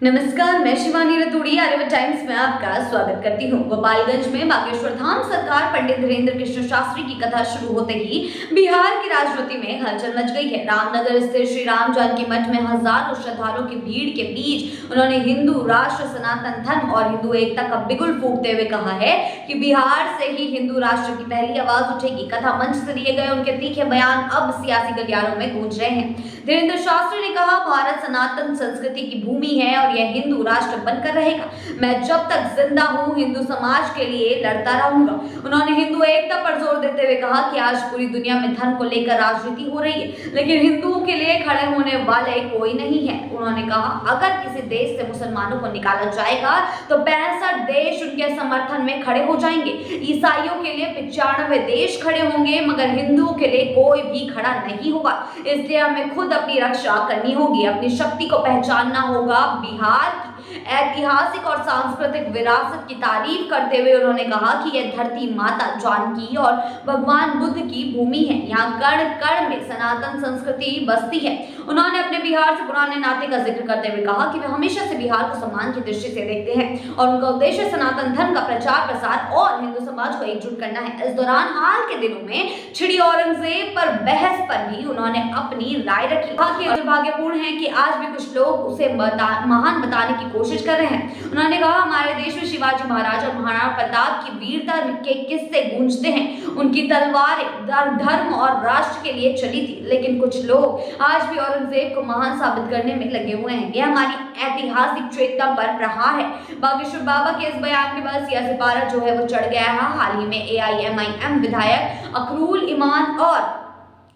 नमस्कार, मैं शिवानी रतूड़ी आर्यभट्ट टाइम्स में आपका स्वागत करती हूँ। गोपालगंज में बागेश्वर धाम सरकार पंडित धीरेन्द्र कृष्ण शास्त्री की कथा शुरू होते ही बिहार की राजनीति में हलचल मच गई है। रामनगर स्थित श्री राम जानकी मठ में हजारों श्रद्धालुओं की भीड़ के बीच उन्होंने हिंदू राष्ट्र, सनातन धर्म और हिंदू एकता का बिगुल फूंकते हुए कहा है कि बिहार से ही हिंदू राष्ट्र की पहली आवाज उठेगी। कथा मंच से दिए गए उनके तीखे बयान अब सियासी गलियारों में गूंज रहे हैं। धीरेन्द्र शास्त्री ने कहा, भारत सनातन संस्कृति की भूमि है और यह हिंदू राष्ट्र बनकर रहेगा। मैं जब तक जिंदा हूँ हिंदू समाज के लिए लड़ता रहूंगा। उन्होंने हिंदू एकता पर जोर देते हुए कहा कि आज पूरी दुनिया में धर्म को लेकर राजनीति हो रही है, लेकिन हिंदुओं के लिए खड़े होने वाले कोई नहीं है। उन्होंने कहा, अगर किसी देश से मुसलमानों को निकाला जाएगा तो 65 देश उनके समर्थन में खड़े हो जाएंगे। ईसाइयों के लिए 95 देश खड़े होंगे, मगर हिंदुओं के लिए कोई भी खड़ा नहीं होगा। इसलिए हमें खुद अपनी रक्षा करनी होगी, अपनी शक्ति को पहचानना होगा। बिहार की ऐतिहासिक और सांस्कृतिक विरासत की तारीफ करते हुए उन्होंने कहा कि यह धरती माता जानकी और भगवान बुद्ध की भूमि है। यहाँ कण कण में सनातन संस्कृति बसती है। उन्होंने अपने बिहार से पुराने नाते का जिक्र करते हुए कहा कि वे हमेशा से बिहार को सम्मान की दृष्टि से देखते हैं और उनका उद्देश्य सनातन धर्म का प्रचार प्रसार और हिंदू समाज को एकजुट करना है। इस दौरान हाल के दिनों में छिड़ी औरंगजेब पर बहस पर भी उन्होंने अपनी राय रखी। दुर्भाग्यपूर्ण है कि आज भी कुछ लोग उसे महान बताने की कोशिश कर रहे हैं। उन्होंने कहा, हमारे देश में शिवाजी महाराज और महाराणा प्रताप की वीरता के किस्से गूंजते हैं। उनकी तलवारें धर्म और राष्ट्र के लिए चली थी, लेकिन कुछ लोग आज भी औरंगजेब को महान साबित करने में लगे हुए हैं। यह हमारी ऐतिहासिक चेतना पर प्रहार है। बागेश्वर बाबा के इस बयान के बाद सियासी पारा जो है वो चढ़ गया है। हाल ही में AIMIM विधायक अखरुल ईमान और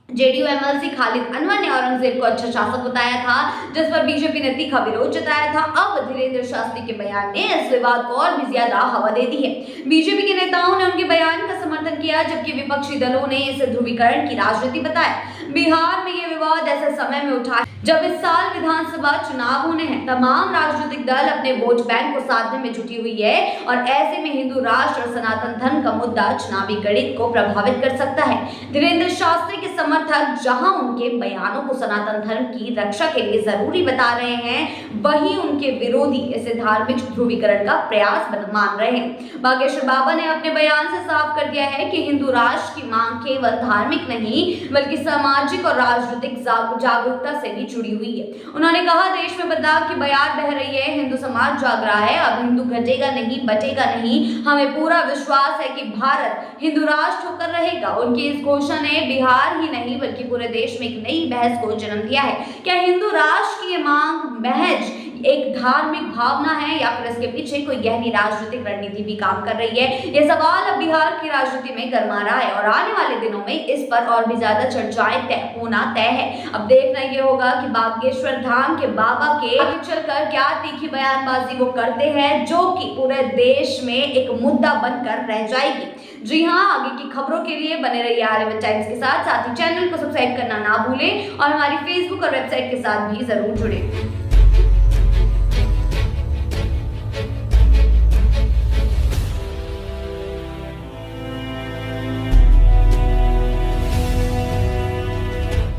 जेडीयू MLC खालिद अनवर ने औरंगजेब को अच्छा शासक बताया था, जिस पर बीजेपी ने तीखा विरोध जताया था। अब धीरेन्द्र शास्त्री के बयान ने इस विवाद को और भी ज्यादा हवा दे दी है। बीजेपी के नेताओं ने उनके बयान का समर्थन किया, जबकि विपक्षी दलों ने इसे ध्रुवीकरण की राजनीति बताया। बिहार में यह विवाद ऐसे समय में उठा जब इस साल विधानसभा चुनाव होने हैं। तमाम राजनीतिक दल अपने वोट बैंक को साधने में जुटी हुई है और ऐसे में हिंदू राष्ट्र और सनातन धर्म का मुद्दा चुनावी गणित को प्रभावित कर सकता है। धीरेन्द्र शास्त्री के समर्थक जहां उनके बयानों को सनातन धर्म की रक्षा के लिए जरूरी बता रहे हैं, वहीं उनके विरोधी इसे धार्मिक ध्रुवीकरण का प्रयास मान रहे हैं। बागेश्वर बाबा ने अपने बयान से साफ कर दिया है कि हिंदू राष्ट्र की मांग केवल धार्मिक नहीं बल्कि सामाजिक और राजनीतिक जागरूकता से भी जुड़ी हुई है। उन्होंने कहा, देश में बदलाव की बयार बह रही है, हिंदू समाज जाग रहा है। अब हिंदू घटेगा नहीं, बटेगा नहीं। हमें पूरा विश्वास है कि भारत हिंदू राष्ट्र होकर रहेगा। उनकी इस घोषणा ने बिहार ही नहीं बल्कि पूरे देश में एक नई बहस को जन्म दिया है। क्या हिंदू राष्ट्र की ये मांग महज एक धार्मिक भावना है या फिर इसके पीछे कोई गहरी राजनीतिक रणनीति भी काम कर रही है? ये सवाल अब बिहार की राजनीति में गरमा रहा है और आने वाले दिनों में इस पर और भी ज्यादा चर्चाएं होना तय है। अब देखना ये होगा कि बागेश्वर धाम के बाबा के आगे चलकर क्या तीखी बयानबाजी वो करते हैं, जो कि पूरे देश में एक मुद्दा बनकर रह जाएगी। जी हाँ, आगे की खबरों के लिए बने रहिए आर्यभट्ट टाइम्स के साथ ही चैनल को सब्सक्राइब करना ना भूलें और हमारी फेसबुक और वेबसाइट के साथ भी जरूर जुड़े।